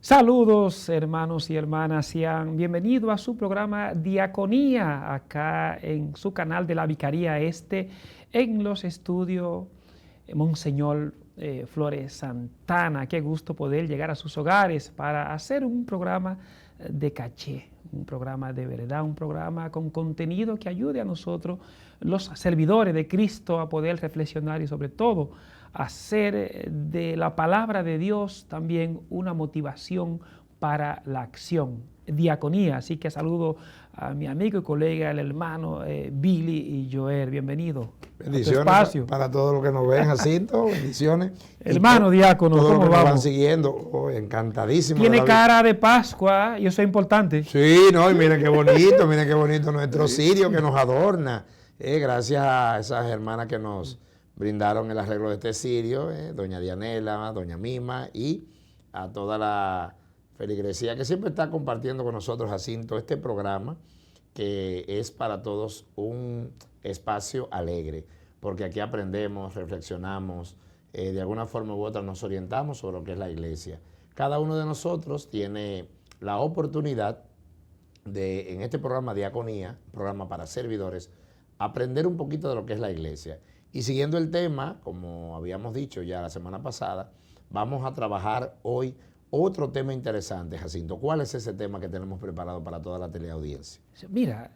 Saludos hermanos y hermanas, sean bienvenidos a su programa Diaconía, acá en su canal de la Vicaría Este, en los estudios Monseñor Flores Santana. Qué gusto poder llegar a sus hogares para hacer un programa de caché, un programa de verdad, un programa con contenido que ayude a nosotros, los servidores de Cristo, a poder reflexionar y sobre todo hacer de la palabra de Dios también una motivación para la acción. Diaconía, así que saludo a mi amigo y colega, el hermano Billy y Joel. Bienvenido. Bendiciones para todos los que nos ven, Jacinto, bendiciones. Hermano diácono, todos ¿cómo los que vamos? nos van siguiendo, encantadísimo. Tiene cara de Pascua, y eso es importante. Sí, no, y miren qué bonito nuestro cirio que nos adorna. Gracias a esas hermanas que nos brindaron el arreglo de este cirio, doña Dianela, doña Mima y a toda la feligresía que siempre está compartiendo con nosotros, Jacinto, este programa que es para todos un espacio alegre, porque aquí aprendemos, reflexionamos, de alguna forma u otra nos orientamos sobre lo que es la iglesia. Cada uno de nosotros tiene la oportunidad de, en este programa Diaconía, programa para servidores, aprender un poquito de lo que es la iglesia. Y siguiendo el tema, como habíamos dicho ya la semana pasada, vamos a trabajar hoy otro tema interesante, Jacinto. ¿Cuál es ese tema que tenemos preparado para toda la teleaudiencia? Mira,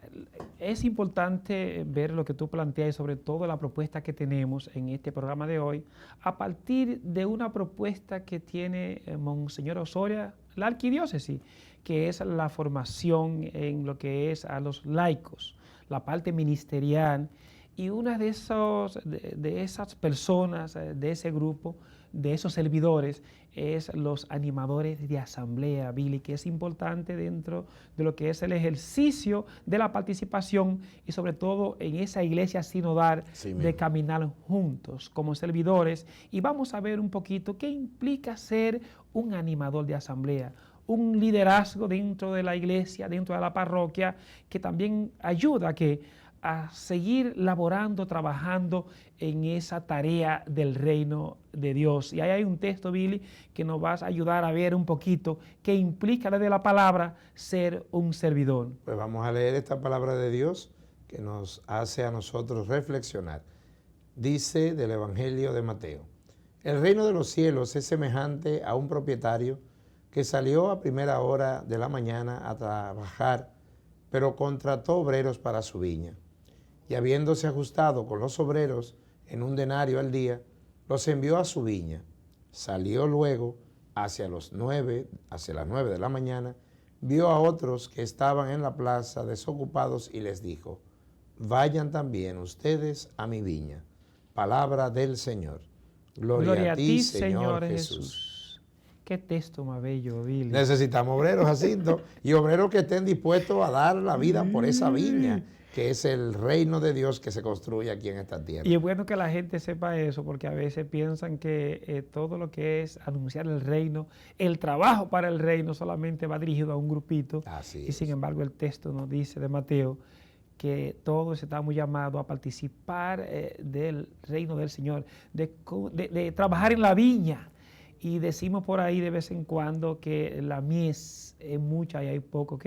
es importante ver lo que tú planteas y sobre todo la propuesta que tenemos en este programa de hoy, a partir de una propuesta que tiene Monseñor Osoria, la arquidiócesis, que es la formación en lo que es a los laicos, la parte ministerial, y una de esas personas, de ese grupo, de esos servidores, es los animadores de asamblea, Billy, que es importante dentro de lo que es el ejercicio de la participación y sobre todo en esa iglesia sinodal de caminar juntos como servidores. Y vamos a ver un poquito qué implica ser un animador de asamblea, un liderazgo dentro de la iglesia, dentro de la parroquia, que también ayuda a seguir laborando, trabajando en esa tarea del reino de Dios. Y ahí hay un texto, Billy, que nos va a ayudar a ver un poquito qué implica desde la palabra ser un servidor. Pues vamos a leer esta palabra de Dios que nos hace a nosotros reflexionar. Dice del Evangelio de Mateo: el reino de los cielos es semejante a un propietario que salió a primera hora de la mañana a trabajar, pero contrató obreros para su viña. Y habiéndose ajustado con los obreros en un denario al día, los envió a su viña. Salió luego hacia las 9 de la mañana, vio a otros que estaban en la plaza desocupados y les dijo: vayan también ustedes a mi viña. Palabra del Señor. Gloria a ti, Señor Jesús. Qué texto más bello, Billy. Necesitamos obreros, Jacinto, y obreros que estén dispuestos a dar la vida por esa viña, que es el reino de Dios que se construye aquí en esta tierra. Y es bueno que la gente sepa eso, porque a veces piensan que todo lo que es anunciar el reino, el trabajo para el reino solamente va dirigido a un grupito. Así y sin embargo el texto nos dice de Mateo que todos estamos llamados a participar del reino del Señor, de trabajar en la viña. Y decimos por ahí de vez en cuando que la mies es mucha y hay poco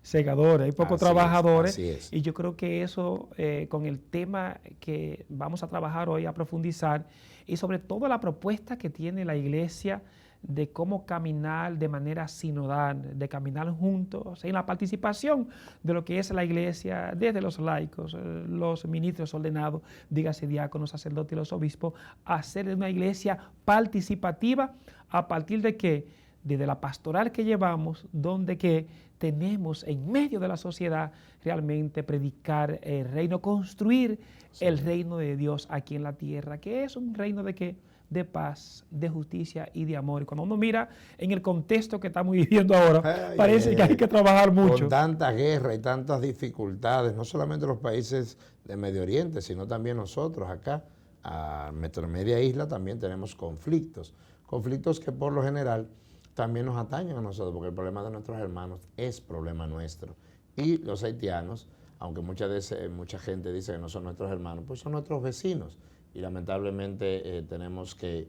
segadores, hay pocos trabajadores. Así es. Y yo creo que eso, con el tema que vamos a trabajar hoy, a profundizar, y sobre todo la propuesta que tiene la iglesia de cómo caminar de manera sinodal, de caminar juntos, en la participación de lo que es la iglesia, desde los laicos, los ministros ordenados, dígase diáconos, sacerdotes y los obispos, hacer una iglesia participativa a partir de que, desde la pastoral que llevamos, donde que tenemos en medio de la sociedad realmente predicar el reino, construir el reino de Dios aquí en la tierra, que es un reino de paz, de justicia y de amor. Y cuando uno mira en el contexto que estamos viviendo ahora, parece que hay que trabajar mucho. Con tanta guerra y tantas dificultades, no solamente los países de Medio Oriente, sino también nosotros acá, a nuestra media isla, también tenemos conflictos. Conflictos que por lo general también nos atañen a nosotros, porque el problema de nuestros hermanos es problema nuestro. Y los haitianos, aunque mucha gente dice que no son nuestros hermanos, pues son nuestros vecinos. Y lamentablemente tenemos que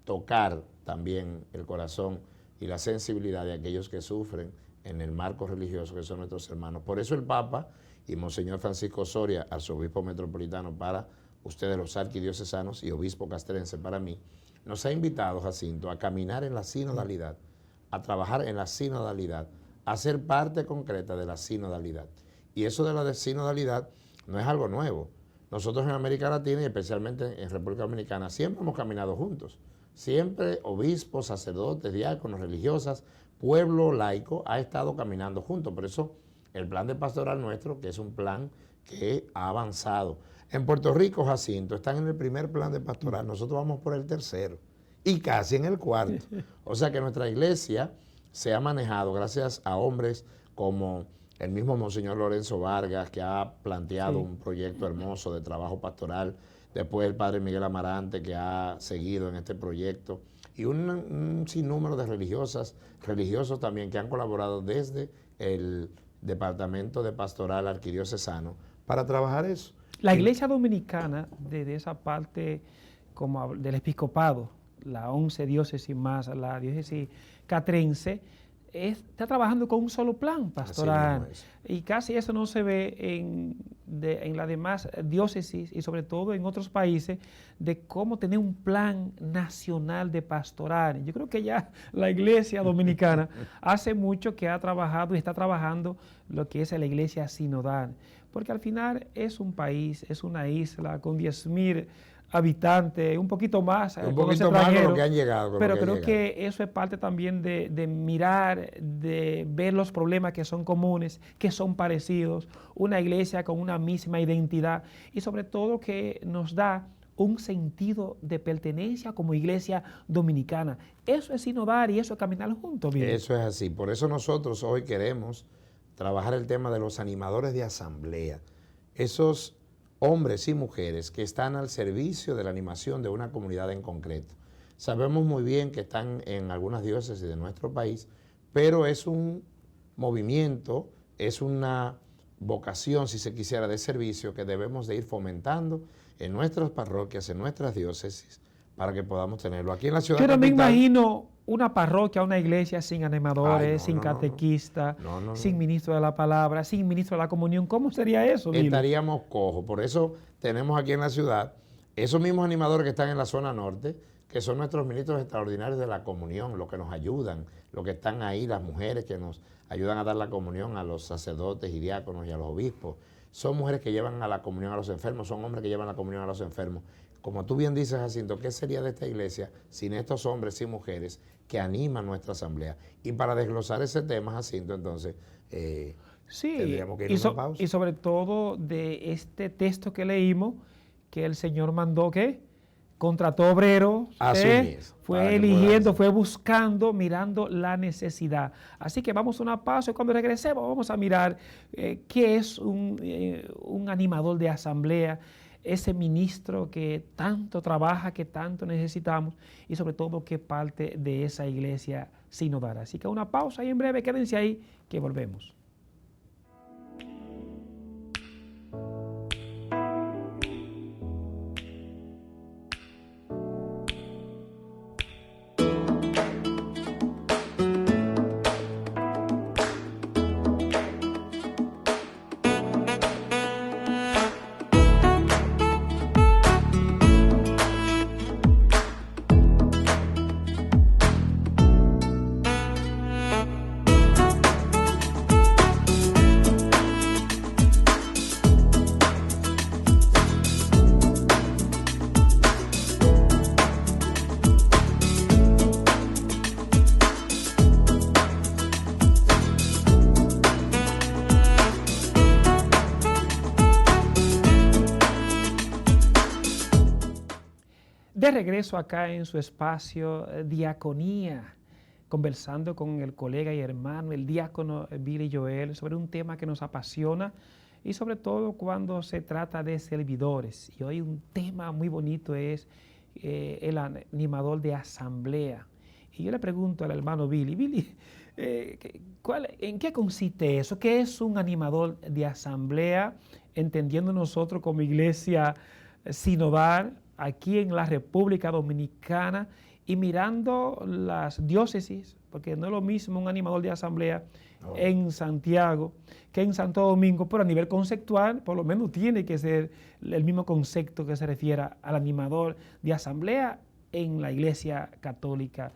tocar también el corazón y la sensibilidad de aquellos que sufren en el marco religioso, que son nuestros hermanos. Por eso el Papa y Monseñor Francisco Soria, arzobispo metropolitano para ustedes los arquidiocesanos y obispo castrense para mí, nos ha invitado, Jacinto, a caminar en la sinodalidad, a trabajar en la sinodalidad, a ser parte concreta de la sinodalidad. Y eso de la sinodalidad no es algo nuevo. Nosotros en América Latina y especialmente en República Dominicana siempre hemos caminado juntos. Siempre obispos, sacerdotes, diáconos, religiosas, pueblo laico ha estado caminando juntos. Por eso el plan de pastoral nuestro, que es un plan que ha avanzado. En Puerto Rico, Jacinto, están en el primer plan de pastoral, nosotros vamos por el tercero y casi en el cuarto. O sea que nuestra iglesia se ha manejado gracias a hombres como el mismo Monseñor Lorenzo Vargas, que ha planteado un proyecto hermoso de trabajo pastoral, después el Padre Miguel Amarante, que ha seguido en este proyecto, y un sinnúmero de religiosos también que han colaborado desde el Departamento de Pastoral Arquidiocesano para trabajar eso. La Iglesia Dominicana, desde esa parte como del episcopado, la 11 diócesis más la diócesis catrense, está trabajando con un solo plan pastoral. Y casi eso no se ve en las demás diócesis y sobre todo en otros países, de cómo tener un plan nacional de pastoral. Yo creo que ya la Iglesia Dominicana hace mucho que ha trabajado y está trabajando lo que es la Iglesia sinodal. Porque al final es un país, es una isla con 10,000 habitantes, un poquito más. Un poquito más con lo que han llegado. Pero creo que eso es parte también de mirar, de ver los problemas que son comunes, que son parecidos, una iglesia con una misma identidad y sobre todo que nos da un sentido de pertenencia como iglesia dominicana. Eso es sinodar y eso es caminar juntos. Bien. Eso es así. Por eso nosotros hoy queremos trabajar el tema de los animadores de asamblea. Esos hombres y mujeres que están al servicio de la animación de una comunidad en concreto. Sabemos muy bien que están en algunas diócesis de nuestro país, pero es un movimiento, es una vocación, si se quisiera, de servicio que debemos de ir fomentando en nuestras parroquias, en nuestras diócesis, para que podamos tenerlo. Aquí en la ciudad Yo no me capital, imagino una parroquia, una iglesia sin animadores, sin catequista, sin ministro de la palabra, sin ministro de la comunión. ¿Cómo sería eso? Estaríamos cojos. Por eso tenemos aquí en la ciudad esos mismos animadores que están en la zona norte, que son nuestros ministros extraordinarios de la comunión, los que nos ayudan, los que están ahí, las mujeres que nos ayudan a dar la comunión a los sacerdotes y diáconos y a los obispos. Son mujeres que llevan a la comunión a los enfermos, son hombres que llevan la comunión a los enfermos. Como tú bien dices, Jacinto, ¿qué sería de esta iglesia sin estos hombres y mujeres que animan nuestra asamblea? Y para desglosar ese tema, Jacinto, entonces, tendríamos que ir a una pausa. Y sobre todo de este texto que leímos, que el Señor mandó, ¿qué? Contrató obreros, fue eligiendo, fue buscando, mirando la necesidad. Así que vamos a una pausa y cuando regresemos vamos a mirar qué es un animador de asamblea, ese ministro que tanto trabaja, que tanto necesitamos y sobre todo que parte de esa iglesia sinodal. Así que una pausa y en breve quédense ahí que volvemos. De regreso acá en su espacio Diaconía, conversando con el colega y hermano, el diácono Billy Joel, sobre un tema que nos apasiona y sobre todo cuando se trata de servidores. Y hoy un tema muy bonito es el animador de asamblea. Y yo le pregunto al hermano Billy, ¿en qué consiste eso? ¿Qué es un animador de asamblea? Entendiendo nosotros como iglesia sinodal, aquí en la República Dominicana y mirando las diócesis, porque no es lo mismo un animador de asamblea en Santiago que en Santo Domingo, pero a nivel conceptual, por lo menos tiene que ser el mismo concepto que se refiera al animador de asamblea en la Iglesia Católica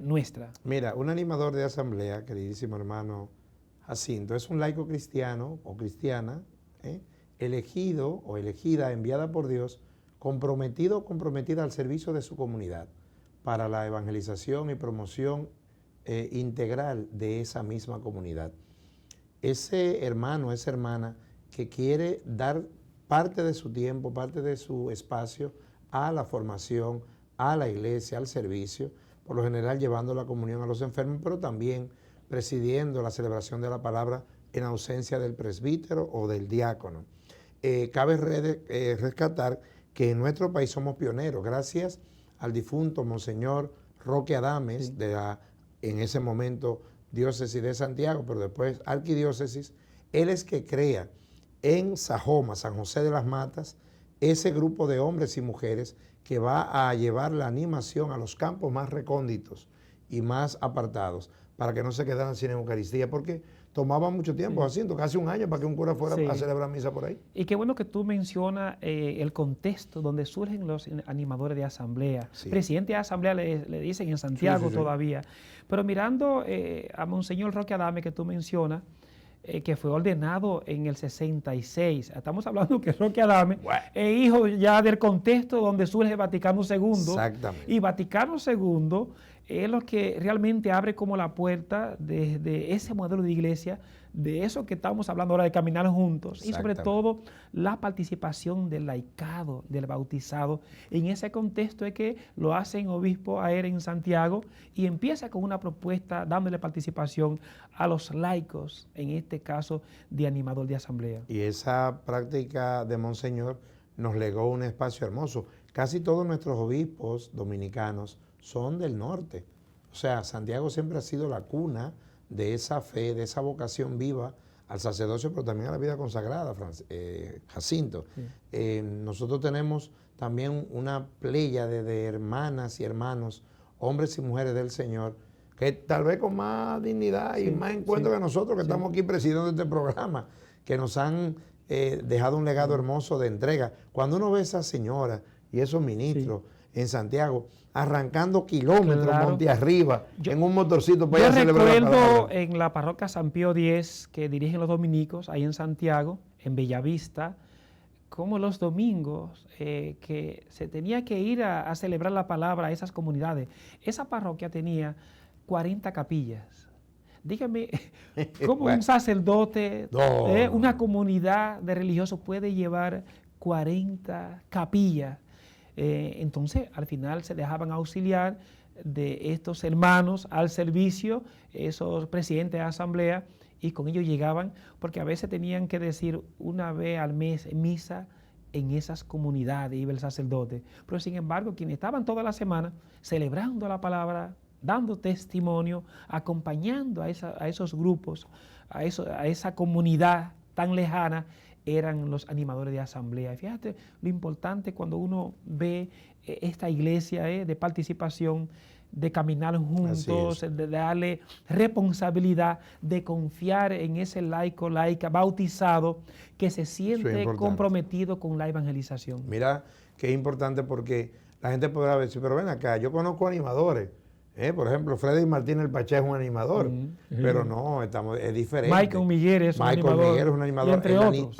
nuestra. Mira, un animador de asamblea, queridísimo hermano Jacinto, es un laico cristiano o cristiana, elegido o elegida, enviada por Dios, comprometido o comprometida al servicio de su comunidad para la evangelización y promoción integral de esa misma comunidad. Ese hermano, esa hermana que quiere dar parte de su tiempo, parte de su espacio a la formación, a la iglesia, al servicio, por lo general llevando la comunión a los enfermos, pero también presidiendo la celebración de la palabra en ausencia del presbítero o del diácono. Cabe rescatar que en nuestro país somos pioneros, gracias al difunto Monseñor Roque Adames, sí, de la, en ese momento, diócesis de Santiago, pero después arquidiócesis. Él es que crea en Sajoma, San José de las Matas, ese grupo de hombres y mujeres que va a llevar la animación a los campos más recónditos y más apartados, para que no se quedaran sin Eucaristía, porque tomaba mucho tiempo, Jacinto, casi un año para que un cura fuera a celebrar misa por ahí. Y qué bueno que tú mencionas el contexto donde surgen los animadores de asamblea. Sí. Presidente de asamblea le dicen en Santiago todavía. Pero mirando a Monseñor Roque Adames, que tú mencionas, que fue ordenado en el 66. Estamos hablando que Roque Adames es hijo ya del contexto donde surge Vaticano II. Exactamente. Y Vaticano II es lo que realmente abre como la puerta desde ese modelo de iglesia, de eso que estamos hablando ahora de caminar juntos, y sobre todo la participación del laicado, del bautizado. En ese contexto es que lo hacen obispo Aer en Santiago y empieza con una propuesta dándole participación a los laicos, en este caso de animador de asamblea. Y esa práctica de Monseñor nos legó un espacio hermoso. Casi todos nuestros obispos dominicanos son del norte. O sea, Santiago siempre ha sido la cuna de esa fe, de esa vocación viva al sacerdocio, pero también a la vida consagrada, Jacinto. Sí. Nosotros tenemos también una pléyade de hermanas y hermanos, hombres y mujeres del Señor, que tal vez con más dignidad y más encuentro que nosotros, que estamos aquí presidiendo este programa, que nos han dejado un legado hermoso de entrega. Cuando uno ve a esas señoras y esos ministros en Santiago, arrancando kilómetros monte arriba, en un motorcito para ir a celebrar la palabra. Yo recuerdo en la parroquia San Pío X, que dirigen los dominicos, ahí en Santiago, en Bellavista, como los domingos que se tenía que ir a celebrar la palabra a esas comunidades. Esa parroquia tenía 40 capillas. Dígame, ¿cómo un sacerdote, una comunidad de religiosos puede llevar 40 capillas? Entonces, al final se dejaban auxiliar de estos hermanos al servicio, esos presidentes de asamblea, y con ellos llegaban, porque a veces tenían que decir una vez al mes misa en esas comunidades, iba el sacerdote. Pero sin embargo, quienes estaban toda la semana celebrando la palabra, dando testimonio, acompañando a esos grupos, a esa comunidad tan lejana, eran los animadores de asamblea. Fíjate lo importante cuando uno ve esta iglesia de participación, de caminar juntos, de darle responsabilidad, de confiar en ese laico, laica, bautizado, que se siente comprometido con la evangelización. Mira, que es importante porque la gente podrá decir, pero ven acá, yo conozco animadores. Por ejemplo, Freddy Martínez el Pachá es un animador, pero no, es diferente. Michael Miguel es un animador. Entre otros.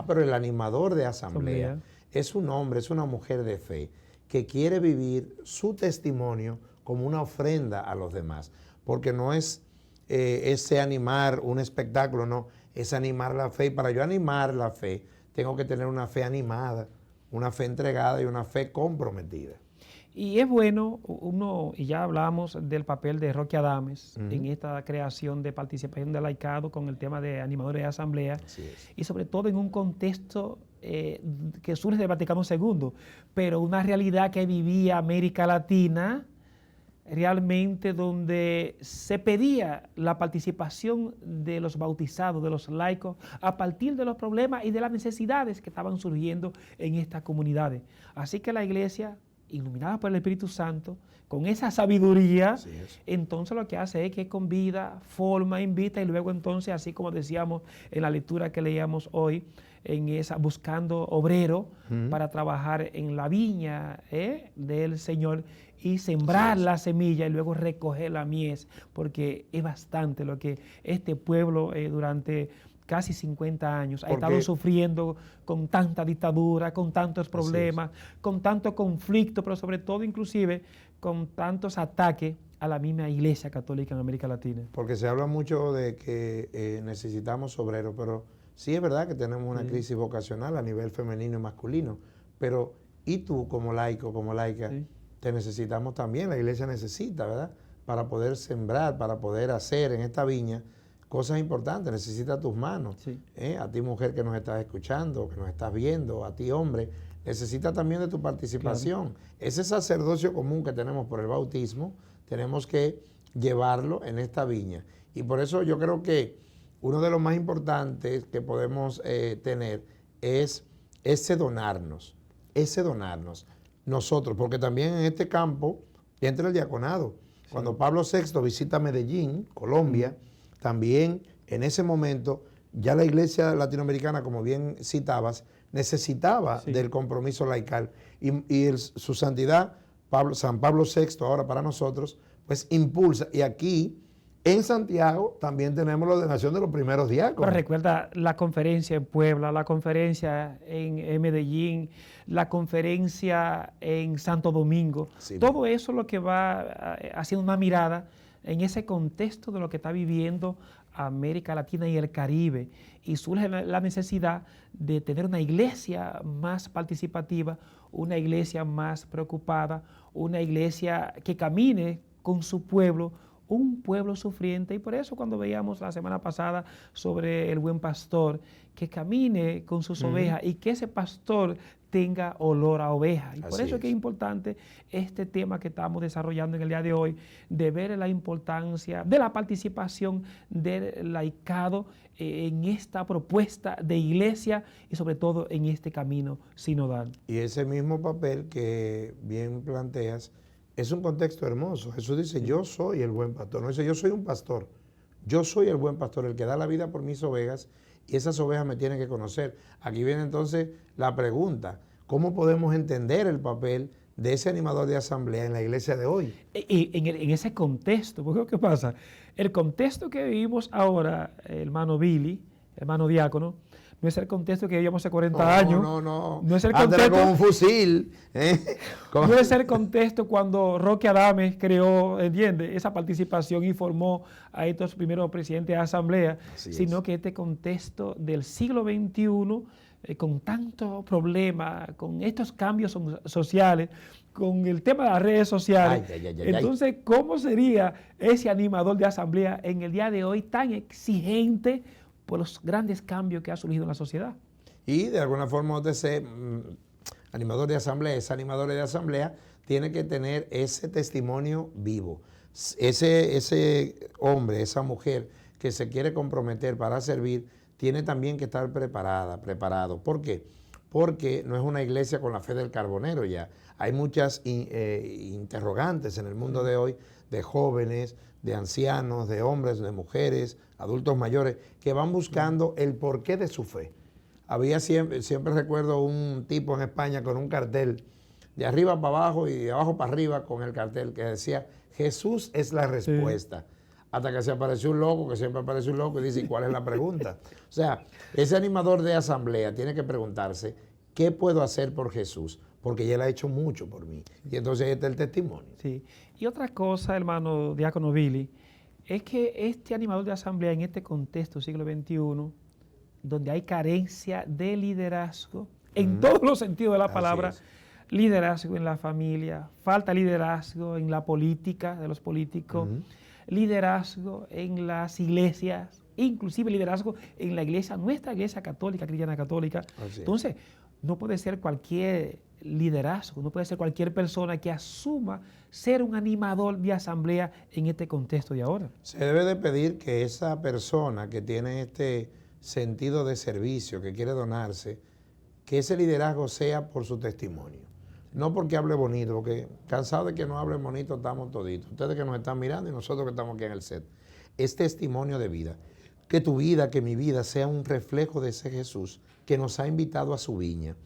Pero el animador de asamblea es un hombre, es una mujer de fe que quiere vivir su testimonio como una ofrenda a los demás. Porque no es ese animar un espectáculo, no, es animar la fe. Y para yo animar la fe, tengo que tener una fe animada, una fe entregada y una fe comprometida. Y es bueno, y ya hablamos del papel de Roque Adames en esta creación de participación del laicado con el tema de animadores de asamblea, y sobre todo en un contexto que surge del Vaticano II, pero una realidad que vivía América Latina, realmente donde se pedía la participación de los bautizados, de los laicos, a partir de los problemas y de las necesidades que estaban surgiendo en estas comunidades. Así que la iglesia iluminada por el Espíritu Santo, con esa sabiduría, Así es. entonces lo que hace es que convida, forma, invita y luego entonces, así como decíamos en la lectura que leíamos hoy, en esa buscando obrero para trabajar en la viña del Señor y sembrar la semilla y luego recoger la mies, porque es bastante lo que este pueblo durante casi 50 años ha estado sufriendo con tanta dictadura, con tantos problemas, con tanto conflicto, pero sobre todo inclusive con tantos ataques a la misma Iglesia Católica en América Latina. Porque se habla mucho de que necesitamos obreros, pero sí es verdad que tenemos una crisis vocacional a nivel femenino y masculino, pero ¿y tú como laico, como laica? Sí. Te necesitamos también, la iglesia necesita, ¿verdad? Para poder sembrar, para poder hacer en esta viña cosas importantes, necesita tus manos. Sí. A ti mujer que nos estás escuchando, que nos estás viendo, a ti hombre, necesita también de tu participación. Claro. Ese sacerdocio común que tenemos por el bautismo, tenemos que llevarlo en esta viña. Y por eso yo creo que uno de los más importantes que podemos tener es ese donarnos nosotros, porque también en este campo entra el diaconado. Sí. Cuando Pablo VI visita Medellín, Colombia, también en ese momento ya la iglesia latinoamericana, como bien citabas, necesitaba del compromiso laical. Y su santidad, San Pablo VI, ahora para nosotros, pues impulsa. Y aquí, en Santiago, también tenemos la ordenación de los primeros diáconos. Pero recuerda la conferencia en Puebla, la conferencia en Medellín, la conferencia en Santo Domingo. Sí. Todo eso es lo que va haciendo una mirada en ese contexto de lo que está viviendo América Latina y el Caribe. Y surge la necesidad de tener una iglesia más participativa, una iglesia más preocupada, una iglesia que camine con su pueblo, un pueblo sufriente. Y por eso cuando veíamos la semana pasada sobre el buen pastor, que camine con sus ovejas y que ese pastor tenga olor a oveja. Y por eso es que es importante este tema que estamos desarrollando en el día de hoy, de ver la importancia de la participación del laicado en esta propuesta de iglesia y sobre todo en este camino sinodal. Y ese mismo papel que bien planteas es un contexto hermoso. Jesús dice, yo soy el buen pastor. No dice, yo soy un pastor. Yo soy el buen pastor, el que da la vida por mis ovejas, y esas ovejas me tienen que conocer. Aquí viene entonces la pregunta, ¿cómo podemos entender el papel de ese animador de asamblea en la iglesia de hoy? Y en ese contexto, porque ¿qué pasa? El contexto que vivimos ahora, hermano Billy, hermano diácono, no es el contexto que vivíamos hace 40 años. No es el contexto con un fusil. No es el contexto cuando Roque Adames creó, ¿entiende?, esa participación y formó a estos primeros presidentes de asamblea, sino que este contexto del siglo XXI, con tantos problemas, con estos cambios sociales, con el tema de las redes sociales. Entonces, ¿cómo sería ese animador de asamblea en el día de hoy tan exigente por los grandes cambios que ha surgido en la sociedad? Y de alguna forma OTC, animador de asamblea, ese animador de asamblea tiene que tener ese testimonio vivo. Ese hombre, esa mujer que se quiere comprometer para servir, tiene también que estar preparado. ¿Por qué? Porque no es una iglesia con la fe del carbonero ya. Hay muchas interrogantes en el mundo de hoy, de jóvenes, de ancianos, de hombres, de mujeres, adultos mayores, que van buscando el porqué de su fe. Había siempre recuerdo un tipo en España con un cartel de arriba para abajo y de abajo para arriba con el cartel que decía, Jesús es la respuesta. Sí. Hasta que se apareció un loco, que siempre aparece un loco y dice, ¿cuál es la pregunta? O sea, ese animador de asamblea tiene que preguntarse, ¿qué puedo hacer por Jesús? Porque ya él ha hecho mucho por mí. Y entonces ahí está el testimonio. Sí. Y otra cosa, hermano diácono Billy, es que este animador de asamblea en este contexto siglo XXI, donde hay carencia de liderazgo, en todos los sentidos de la palabra, liderazgo en la familia, falta liderazgo en la política, de los políticos, liderazgo en las iglesias, inclusive liderazgo en la iglesia, nuestra iglesia católica, cristiana católica. Entonces, no puede ser cualquier liderazgo, no puede ser cualquier persona que asuma ser un animador de asamblea en este contexto de ahora. Se debe de pedir que esa persona que tiene este sentido de servicio, que quiere donarse, que ese liderazgo sea por su testimonio. No porque hable bonito, porque cansados de que no hable bonito estamos toditos. Ustedes que nos están mirando y nosotros que estamos aquí en el set. Es testimonio de vida. Que tu vida, que mi vida sea un reflejo de ese Jesús que nos ha invitado a su viña,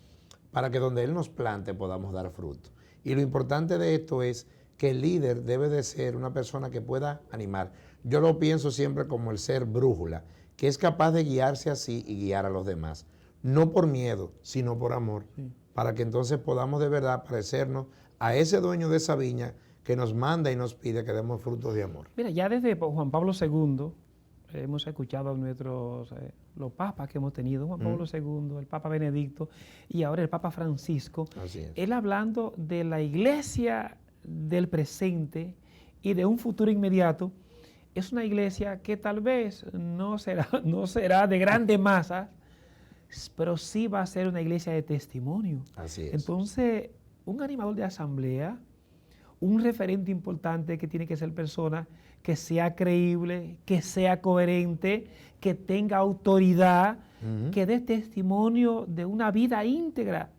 para que donde Él nos plante podamos dar fruto. Y lo importante de esto es que el líder debe de ser una persona que pueda animar. Yo lo pienso siempre como el ser brújula, que es capaz de guiarse así y guiar a los demás. No por miedo, sino por amor. Sí. Para que entonces podamos de verdad parecernos a ese dueño de esa viña que nos manda y nos pide que demos frutos de amor. Mira, ya desde Juan Pablo II hemos escuchado a los papas que hemos tenido, Juan Pablo II, el Papa Benedicto y ahora el Papa Francisco. Así es. Él hablando de la iglesia del presente y de un futuro inmediato. Es una iglesia que tal vez no será de grandes masas, pero sí va a ser una iglesia de testimonio. Así es. Entonces, un animador de asamblea, un referente importante que tiene que ser persona que sea creíble, que sea coherente, que tenga autoridad, que dé testimonio de una vida íntegra,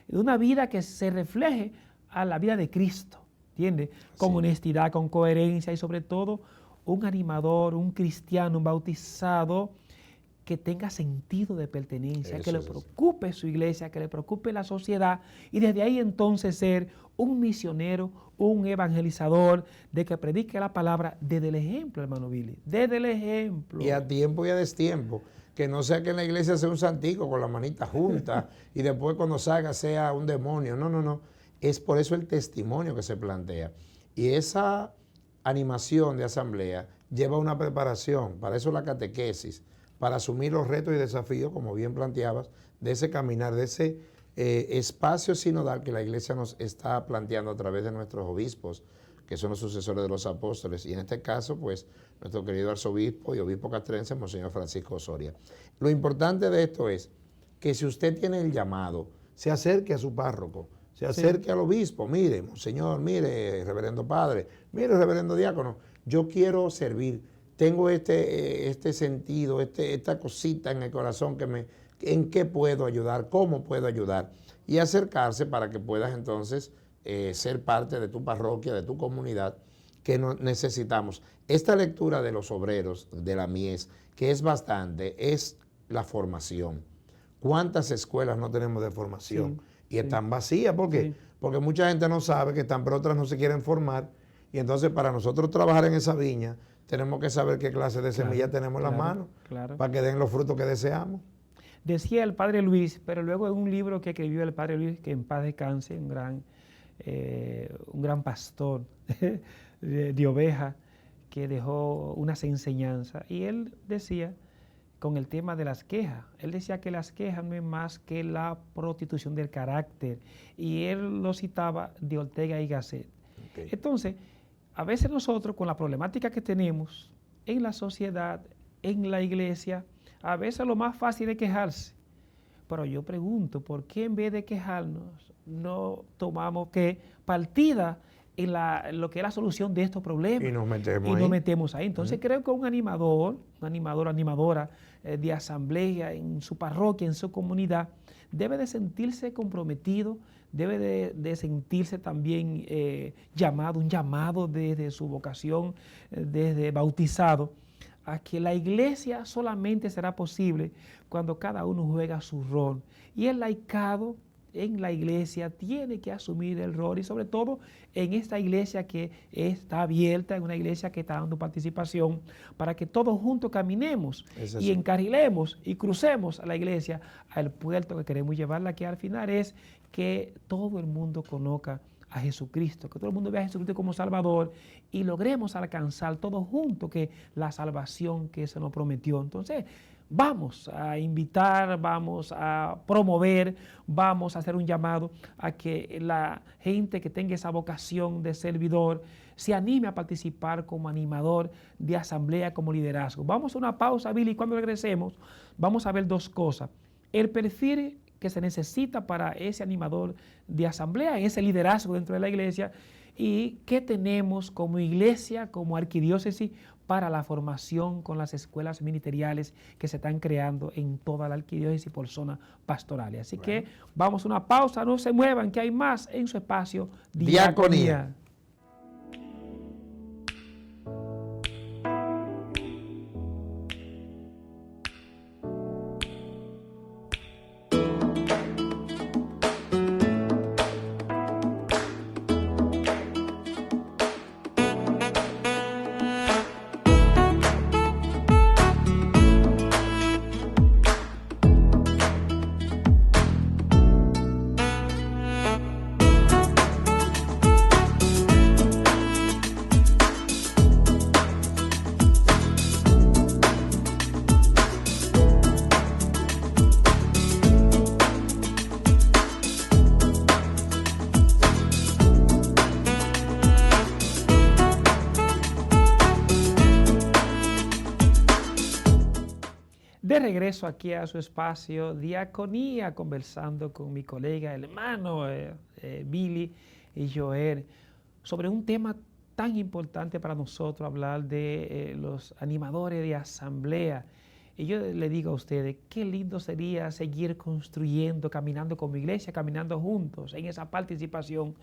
de una vida que se refleje a la vida de Cristo, ¿entiendes? Con honestidad, con coherencia y sobre todo un animador, un cristiano, un bautizado que tenga sentido de pertenencia, que le preocupe su iglesia, que le preocupe la sociedad y desde ahí entonces ser un misionero, un evangelizador, de que predique la palabra desde el ejemplo, hermano Billy, desde el ejemplo. Y a tiempo y a destiempo, que no sea que en la iglesia sea un santico con la manita junta y después cuando salga sea un demonio, no. Es por eso el testimonio que se plantea. Y esa animación de asamblea lleva una preparación, para eso la catequesis, para asumir los retos y desafíos, como bien planteabas, de ese caminar, de ese espacio sinodal que la iglesia nos está planteando a través de nuestros obispos, que son los sucesores de los apóstoles, y en este caso, pues, nuestro querido arzobispo y obispo castrense, Monseñor Francisco Osoria. Lo importante de esto es que si usted tiene el llamado, se acerque a su párroco, se acerque al obispo, mire, Monseñor, mire, reverendo padre, mire, reverendo diácono, yo quiero servir, tengo este sentido, esta cosita en el corazón en qué puedo ayudar, cómo puedo ayudar, y acercarse para que puedas entonces ser parte de tu parroquia, de tu comunidad, que necesitamos. Esta lectura de los obreros, de la mies, que es bastante, es la formación. ¿Cuántas escuelas no tenemos de formación? Y están vacías, ¿por qué? Porque mucha gente no sabe que están, pero otras no se quieren formar, y entonces para nosotros trabajar en esa viña, tenemos que saber qué clase de semilla tenemos en las manos, para que den los frutos que deseamos. Decía el padre Luis, pero luego en un libro que escribió el padre Luis, que en paz descanse, un gran pastor de ovejas, que dejó unas enseñanzas, y él decía, con el tema de las quejas, él decía que las quejas no es más que la prostitución del carácter, y él lo citaba de Ortega y Gasset. Entonces, a veces nosotros con la problemática que tenemos en la sociedad, en la iglesia, a veces lo más fácil es quejarse. Pero yo pregunto, ¿por qué en vez de quejarnos no tomamos partida en lo que es la solución de estos problemas? Y nos metemos ahí. Entonces creo que un animadora de asamblea en su parroquia, en su comunidad, debe de sentirse comprometido, debe de sentirse también un llamado desde su vocación, desde bautizado, a que la iglesia solamente será posible cuando cada uno juega su rol. Y el laicado en la iglesia tiene que asumir el rol, y sobre todo en esta iglesia que está abierta, en una iglesia que está dando participación, para que todos juntos caminemos y encarrilemos y crucemos a la iglesia al puerto que queremos llevarla, que al final es que todo el mundo conozca a Jesucristo, que todo el mundo vea a Jesucristo como Salvador y logremos alcanzar todos juntos que la salvación que se nos prometió. Entonces, vamos a invitar, vamos a promover, vamos a hacer un llamado a que la gente que tenga esa vocación de servidor se anime a participar como animador de asamblea, como liderazgo. Vamos a una pausa, Billy, y cuando regresemos vamos a ver dos cosas. El perfil que se necesita para ese animador de asamblea, ese liderazgo dentro de la iglesia, y qué tenemos como iglesia, como arquidiócesis, para la formación con las escuelas ministeriales que se están creando en toda la arquidiócesis por zonas pastorales. Así que vamos a una pausa, no se muevan, que hay más en su espacio Diaconía. De regreso aquí a su espacio Diaconía, conversando con mi colega, el hermano Billy y Joel, sobre un tema tan importante para nosotros, hablar de los animadores de asamblea. Y yo le digo a ustedes, qué lindo sería seguir construyendo, caminando como iglesia, caminando juntos en esa participación,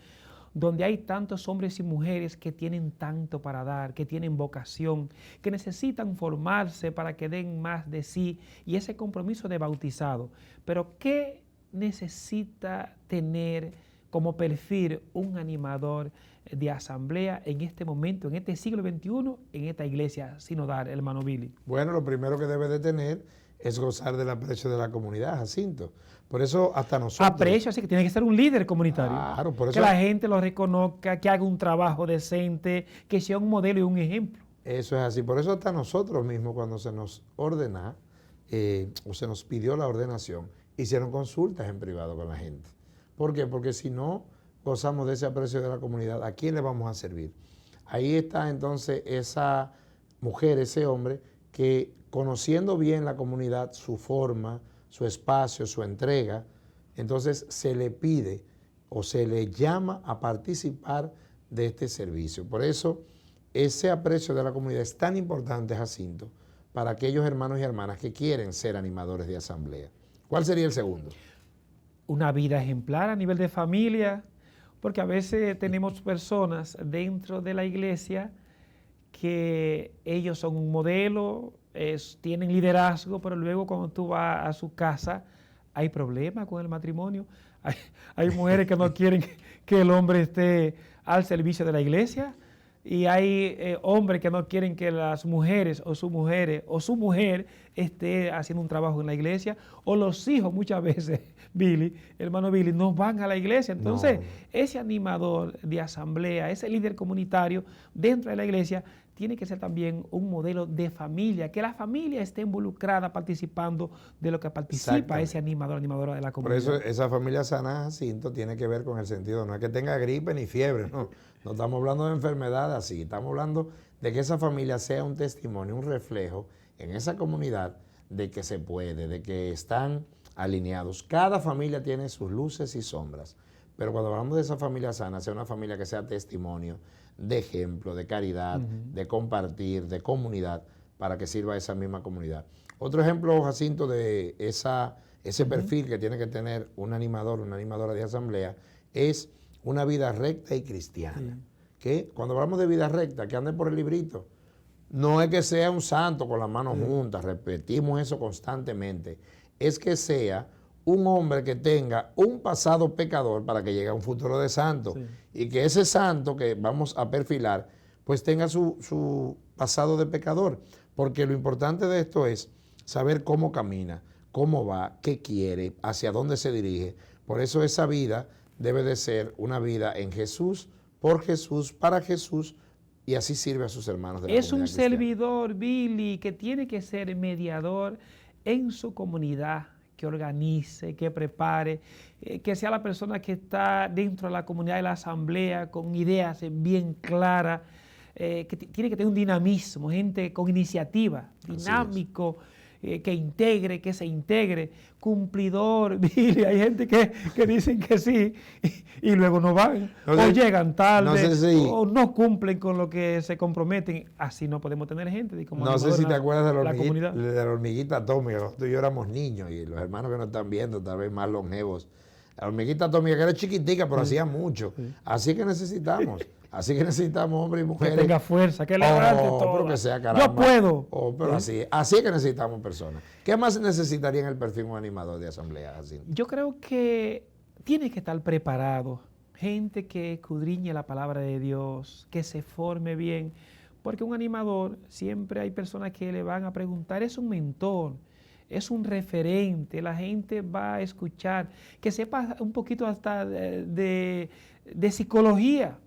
donde hay tantos hombres y mujeres que tienen tanto para dar, que tienen vocación, que necesitan formarse para que den más de sí y ese compromiso de bautizado. Pero ¿qué necesita tener como perfil un animador de asamblea en este momento, en este siglo XXI, en esta iglesia sinodal, hermano Billy? Bueno, lo primero que debe de tener es gozar del aprecio de la comunidad, Jacinto. Por eso hasta nosotros... Aprecio, así que tiene que ser un líder comunitario. Claro, por eso... Que la gente lo reconozca, que haga un trabajo decente, que sea un modelo y un ejemplo. Eso es así. Por eso hasta nosotros mismos, cuando se nos ordena, o se nos pidió la ordenación, hicieron consultas en privado con la gente. ¿Por qué? Porque si no gozamos de ese aprecio de la comunidad, ¿a quién le vamos a servir? Ahí está entonces esa mujer, ese hombre, que conociendo bien la comunidad, su forma, su espacio, su entrega, entonces se le pide o se le llama a participar de este servicio. Por eso, ese aprecio de la comunidad es tan importante, Jacinto, para aquellos hermanos y hermanas que quieren ser animadores de asamblea. ¿Cuál sería el segundo? Una vida ejemplar a nivel de familia, porque a veces tenemos personas dentro de la iglesia que ellos son un modelo, tienen liderazgo, pero luego cuando tú vas a su casa hay problemas con el matrimonio. Hay mujeres que no quieren que el hombre esté al servicio de la iglesia y hay hombres que no quieren que las mujeres o su mujer esté haciendo un trabajo en la iglesia, o los hijos muchas veces, Billy, hermano Billy, no van a la iglesia. Entonces, ese animador de asamblea, ese líder comunitario dentro de la iglesia, tiene que ser también un modelo de familia, que la familia esté involucrada participando de lo que participa ese animador, animadora de la comunidad. Por eso esa familia sana, Jacinto, tiene que ver con el sentido, no es que tenga gripe ni fiebre, no estamos hablando de enfermedad así, estamos hablando de que esa familia sea un testimonio, un reflejo en esa comunidad de que se puede, de que están alineados. Cada familia tiene sus luces y sombras, pero cuando hablamos de esa familia sana, sea una familia que sea testimonio, de ejemplo, de caridad, de compartir, de comunidad, para que sirva a esa misma comunidad. Otro ejemplo, Jacinto, de ese perfil que tiene que tener un animador, una animadora de asamblea, es una vida recta y cristiana. Que cuando hablamos de vida recta, que ande por el librito, no es que sea un santo con las manos juntas, repetimos eso constantemente, es que sea un hombre que tenga un pasado pecador para que llegue a un futuro de santo. Y que ese santo que vamos a perfilar, pues tenga su pasado de pecador. Porque lo importante de esto es saber cómo camina, cómo va, qué quiere, hacia dónde se dirige. Por eso esa vida debe de ser una vida en Jesús, por Jesús, para Jesús, y así sirve a sus hermanos de la Es comunidad un cristiana. servidor, Billy, que tiene que ser mediador en su comunidad, que organice, que prepare, que sea la persona que está dentro de la comunidad de la asamblea con ideas bien claras, que tiene que tener un dinamismo, gente con iniciativa, dinámico, que integre, que se integre, cumplidor. Mire, hay gente que dicen que sí y luego no van, o llegan tarde, o no cumplen con lo que se comprometen. Así no podemos tener gente. Como no sé si te acuerdas de la la hormiguita atómica. Tú y yo éramos niños y los hermanos que nos están viendo, tal vez más longevos. La hormiguita atómica, que era chiquitica, pero hacía mucho. Así que necesitamos. Así que necesitamos hombres y mujeres. Que tenga fuerza, que levante todo. Pero que sea caramba. Yo puedo. Pero así es que necesitamos personas. ¿Qué más necesitaría en el perfil un animador de asamblea? Así? Yo creo que tiene que estar preparado. Gente que escudriñe la palabra de Dios, que se forme bien. Porque un animador, siempre hay personas que le van a preguntar, es un mentor, es un referente, la gente va a escuchar, que sepa un poquito hasta de psicología.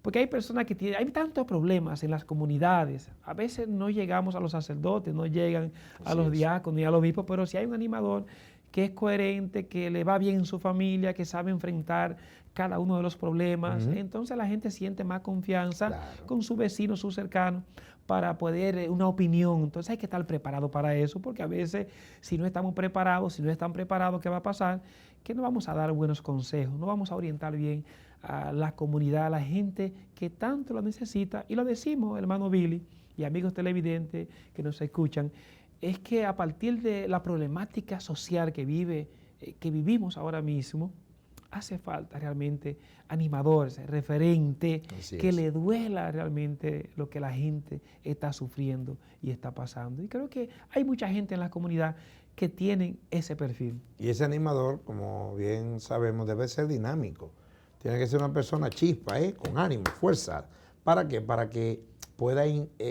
Porque hay personas que tienen, hay tantos problemas en las comunidades, a veces no llegamos a los sacerdotes, no llegan a los diáconos y a los obispos, pero si hay un animador que es coherente, que le va bien en su familia, que sabe enfrentar cada uno de los problemas, entonces la gente siente más confianza con su vecino, su cercano, para poder una opinión. Entonces hay que estar preparado para eso, porque a veces si no estamos preparados, si no están preparados, ¿qué va a pasar? Que no vamos a dar buenos consejos, no vamos a orientar bien a la comunidad, a la gente que tanto lo necesita. Y lo decimos, hermano Billy y amigos televidentes que nos escuchan, es que a partir de la problemática social que vivimos ahora mismo, hace falta realmente animadores, referentes, que le duela realmente lo que la gente está sufriendo y está pasando. Y creo que hay mucha gente en la comunidad que tienen ese perfil. Y ese animador, como bien sabemos, debe ser dinámico. Tiene que ser una persona chispa, con ánimo, fuerza. ¿Para qué? Para que pueda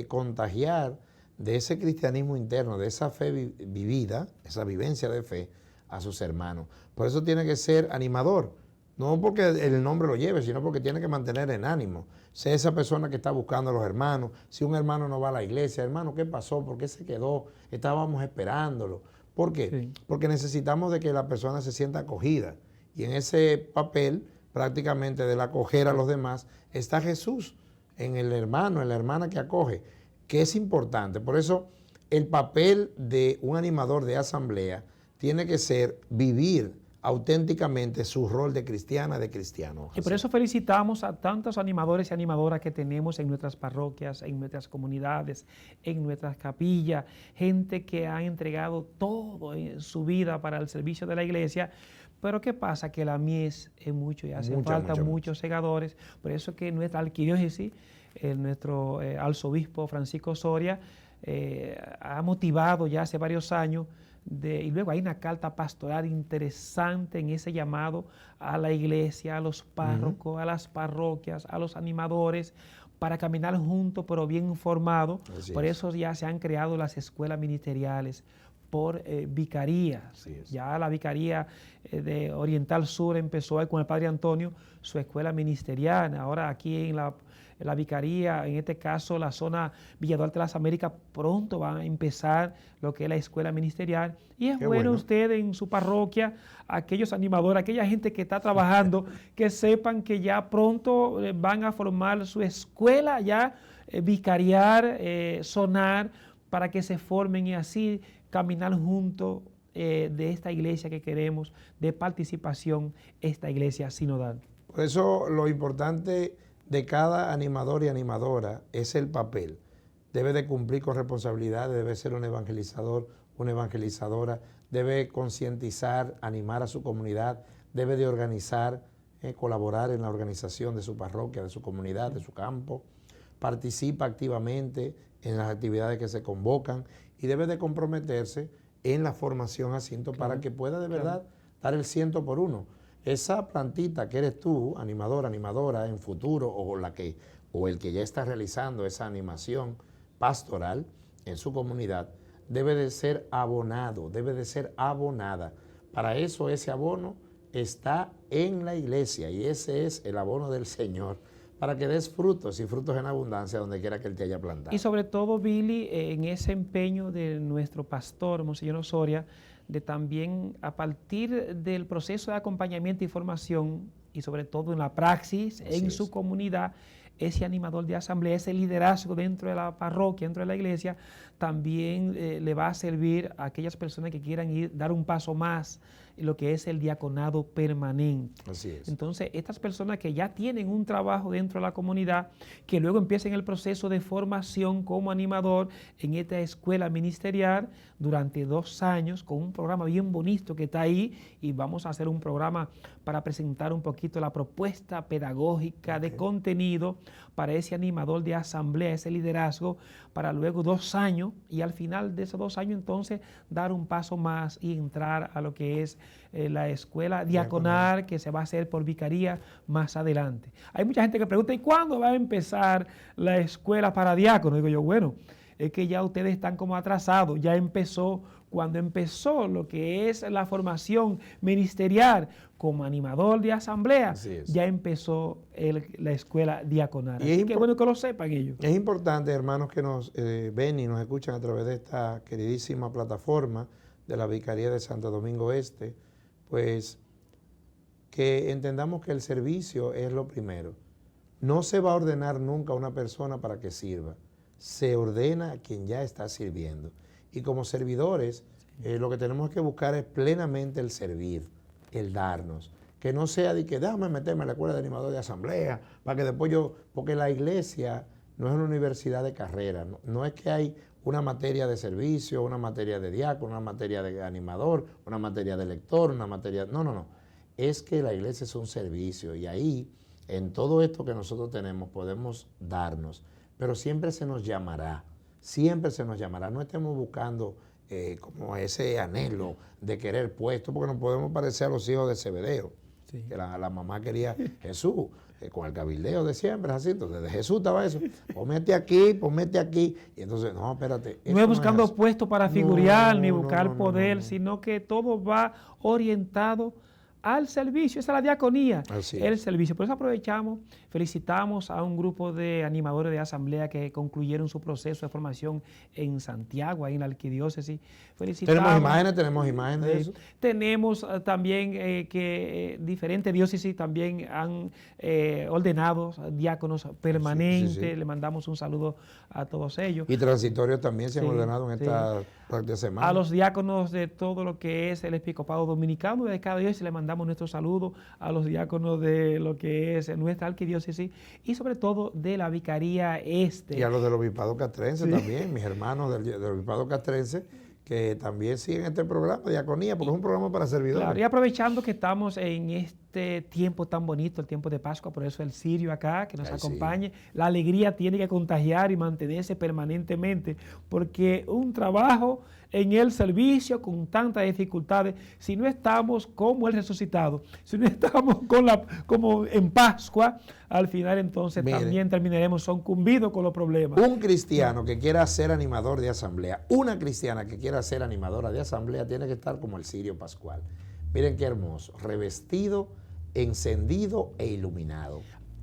contagiar de ese cristianismo interno, de esa fe vivida, esa vivencia de fe a sus hermanos. Por eso tiene que ser animador, no porque el nombre lo lleve, sino porque tiene que mantener en ánimo. Sea esa persona que está buscando a los hermanos. Si un hermano no va a la iglesia, hermano, ¿qué pasó? ¿Por qué se quedó? Estábamos esperándolo. ¿Por qué? Sí. Porque necesitamos de que la persona se sienta acogida. Y en ese papel, prácticamente del acoger a los demás, está Jesús en el hermano, en la hermana que acoge, que es importante. Por eso el papel de un animador de asamblea tiene que ser vivir auténticamente su rol de cristiana, de cristiano. Y por eso felicitamos a tantos animadores y animadoras que tenemos en nuestras parroquias, en nuestras comunidades, en nuestras capillas, gente que ha entregado todo en su vida para el servicio de la iglesia. Pero ¿qué pasa? Que la mies es mucho y hace falta muchos segadores. Por eso que nuestra arquidiócesis, nuestro arzobispo Francisco Soria, ha motivado ya hace varios años, y luego hay una carta pastoral interesante en ese llamado a la iglesia, a los párrocos, a las parroquias, a los animadores, para caminar juntos pero bien informados. Por eso ya se han creado las escuelas ministeriales por vicarías. Ya la vicaría de Oriental Sur empezó con el Padre Antonio su escuela ministerial. Ahora aquí en la vicaría, en este caso la zona Villa Duarte de las Américas, pronto van a empezar lo que es la escuela ministerial. Y es bueno usted en su parroquia, aquellos animadores, aquella gente que está trabajando, que sepan que ya pronto van a formar su escuela ya vicariar, sonar, para que se formen y así caminar juntos de esta iglesia que queremos, de participación, esta iglesia sinodal. Por eso lo importante de cada animador y animadora es el papel. Debe de cumplir con responsabilidades, debe ser un evangelizador, una evangelizadora, debe concientizar, animar a su comunidad, debe de organizar, colaborar en la organización de su parroquia, de su comunidad, de su campo, participa activamente en las actividades que se convocan y debe de comprometerse en la formación a ciento para que pueda de verdad dar el 100%. Esa plantita que eres tú, animador, animadora en futuro, o el que ya está realizando esa animación pastoral en su comunidad, debe de ser abonado, debe de ser abonada. Para eso ese abono está en la iglesia y ese es el abono del Señor, para que des frutos y frutos en abundancia donde quiera que Él te haya plantado. Y sobre todo, Billy, en ese empeño de nuestro pastor, Monseñor Osoria, de también a partir del proceso de acompañamiento y formación, y sobre todo en la praxis, en su comunidad, ese animador de asamblea, ese liderazgo dentro de la parroquia, dentro de la iglesia, también le va a servir a aquellas personas que quieran dar un paso más en lo que es el diaconado permanente. Así es. Entonces, estas personas que ya tienen un trabajo dentro de la comunidad, que luego empiecen el proceso de formación como animador en esta escuela ministerial durante 2 años, con un programa bien bonito que está ahí, y vamos a hacer un programa para presentar un poquito la propuesta pedagógica de contenido para ese animador de asamblea, ese liderazgo, para luego 2 años, y al final de esos 2 años entonces dar un paso más y entrar a lo que es la escuela diaconal, que se va a hacer por vicaría más adelante. Hay mucha gente que pregunta, ¿y cuándo va a empezar la escuela para diáconos? Digo yo, bueno, es que ya ustedes están como atrasados, ya empezó, cuando empezó lo que es la formación ministerial como animador de asamblea, ya empezó la escuela diaconal. Así que bueno que lo sepan ellos. Es importante, hermanos, que nos ven y nos escuchan a través de esta queridísima plataforma de la Vicaría de Santo Domingo Este, pues que entendamos que el servicio es lo primero. No se va a ordenar nunca a una persona para que sirva, se ordena a quien ya está sirviendo. Y como servidores, lo que tenemos que buscar es plenamente el servir, el darnos. Que no sea de que déjame meterme a la escuela de animador de asamblea, para que después porque la iglesia no es una universidad de carrera, no es que hay una materia de servicio, una materia de diácono, una materia de animador, una materia de lector, una materia... No. Es que la iglesia es un servicio y ahí, en todo esto que nosotros tenemos, podemos darnos. Pero siempre se nos llamará, no estemos buscando como ese anhelo de querer puesto, porque nos podemos parecer a los hijos de Zebedeo, que la mamá quería Jesús, con el cabildeo de siempre, así, entonces de Jesús estaba eso, ponete aquí, y entonces, no, espérate. No es buscando puesto para figurar, ni buscar poder, sino que todo va orientado al servicio, esa es la diaconía, el servicio. Por eso aprovechamos, felicitamos a un grupo de animadores de asamblea que concluyeron su proceso de formación en Santiago, ahí en la arquidiócesis. Felicitamos. Tenemos imágenes de eso. Tenemos también que diferentes diócesis también han ordenado diáconos permanentes. Le mandamos un saludo a todos ellos. Y transitorios también se han ordenado en esta práctica semana. A los diáconos de todo lo que es el episcopado dominicano de cada diócesis le mandamos nuestro saludo, a los diáconos de lo que es nuestra arquidiócesis y sobre todo de la Vicaría Este. Y a los del obispado castrense también, mis hermanos del obispado castrense, que también siguen este programa de diaconía, porque es un programa para servidores. Claro, y aprovechando que estamos en este tiempo tan bonito, el tiempo de Pascua, por eso el cirio acá, que nos acompañe, la alegría tiene que contagiar y mantenerse permanentemente, porque un trabajo en el servicio con tantas dificultades, si no estamos como el resucitado, si no estamos como en Pascua, al final entonces también terminaremos sucumbidos con los problemas. Un cristiano que quiera ser animador de asamblea, una cristiana que quiera ser animadora de asamblea, tiene que estar como el cirio pascual. Miren qué hermoso, revestido, encendido e iluminado.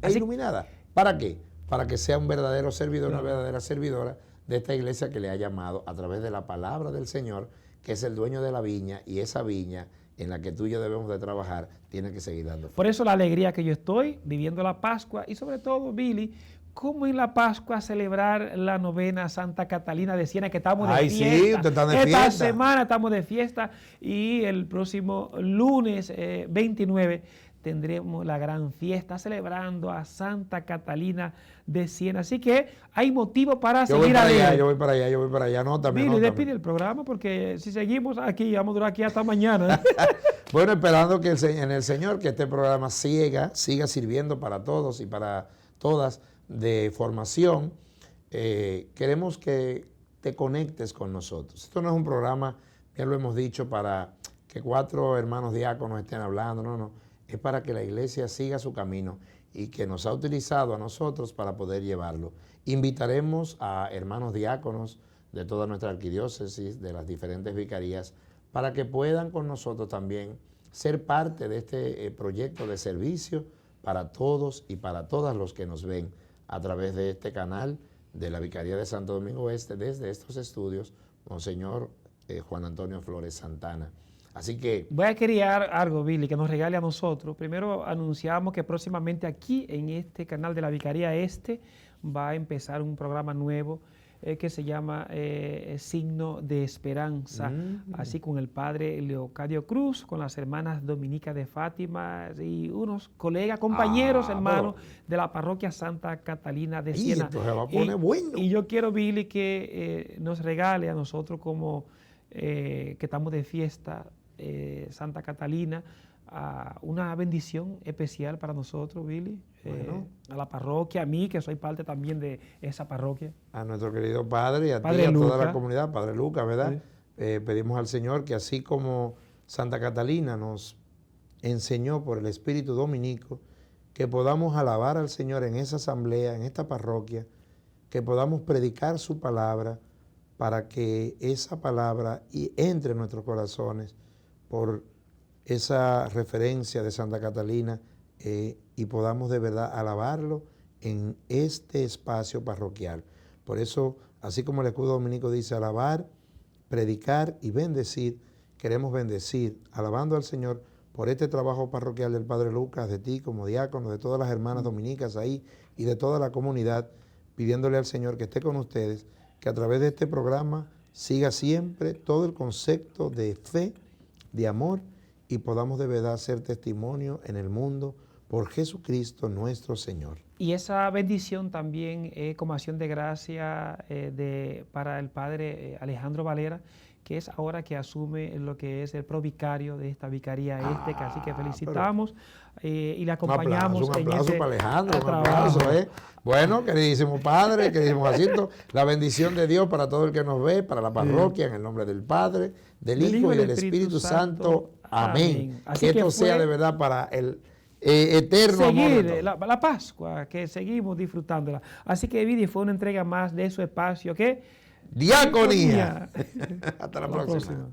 Iluminada. ¿Para qué? Para que sea un verdadero servidor, una verdadera servidora de esta iglesia que le ha llamado a través de la palabra del Señor, que es el dueño de la viña, y esa viña en la que tú y yo debemos de trabajar, tiene que seguir dando fruto. Por eso la alegría que yo estoy viviendo la Pascua, y sobre todo, Billy, cómo en la Pascua celebrar la novena Santa Catalina de Siena, que estamos de fiesta. Sí, usted está de fiesta. Esta semana estamos de fiesta y el próximo lunes 29 tendremos la gran fiesta celebrando a Santa Catalina de Siena. Así que hay motivo para seguir adelante. Yo voy para allá, no también. Billy, despide el programa porque si seguimos aquí, vamos a durar aquí hasta mañana. Bueno, esperando que en el Señor que este programa siga sirviendo para todos y para todas de formación. Queremos que te conectes con nosotros. Esto no es un programa, ya lo hemos dicho, para que 4 hermanos diáconos estén hablando, no. Es para que la iglesia siga su camino y que nos ha utilizado a nosotros para poder llevarlo. Invitaremos a hermanos diáconos de toda nuestra arquidiócesis, de las diferentes vicarías, para que puedan con nosotros también ser parte de este proyecto de servicio para todos y para todas los que nos ven a través de este canal de la Vicaría de Santo Domingo Este, desde estos estudios, Monseñor Juan Antonio Flores Santana. Así que... Voy a querer algo, Billy, que nos regale a nosotros. Primero anunciamos que próximamente aquí en este canal de la Vicaría Este va a empezar un programa nuevo que se llama Signo de Esperanza, así con el padre Leocadio Cruz, con las hermanas Dominicas de Fátima y unos colegas, compañeros, hermanos de la parroquia Santa Catalina de Siena. Esto se va a poner bueno. Y yo quiero, Billy, que nos regale a nosotros como que estamos de fiesta, Santa Catalina, una bendición especial para nosotros, Billy, bueno, a la parroquia, a mí que soy parte también de esa parroquia. A nuestro querido padre y a Padre ti, a Luca. toda la comunidad, Padre Lucas, ¿verdad? Sí. Pedimos al Señor que así como Santa Catalina nos enseñó por el Espíritu Dominico, que podamos alabar al Señor en esa asamblea, en esta parroquia, que podamos predicar su palabra para que esa palabra entre en nuestros corazones por esa referencia de Santa Catalina y podamos de verdad alabarlo en este espacio parroquial. Por eso, así como el escudo dominico dice alabar, predicar y bendecir, queremos bendecir, alabando al Señor por este trabajo parroquial del Padre Lucas, de ti como diácono, de todas las hermanas dominicas ahí y de toda la comunidad, pidiéndole al Señor que esté con ustedes, que a través de este programa siga siempre todo el concepto de fe, de amor, y podamos de verdad ser testimonio en el mundo por Jesucristo nuestro Señor. Y esa bendición también es como acción de gracia para el padre Alejandro Valera, que es ahora que asume lo que es el provicario de esta Vicaría Este, que así que felicitamos y le acompañamos. Un aplauso para Alejandro, un trabajo. aplauso. Bueno, queridísimo Padre, queridísimo Jacinto, la bendición de Dios para todo el que nos ve, para la parroquia, en el nombre del Padre, del Hijo y del Espíritu Santo. Amén. Así que esto sea de verdad para el eterno amor de todos. la Pascua, que seguimos disfrutándola. Así que, Vidi, fue una entrega más de su espacio que Diaconía. Hasta la próxima.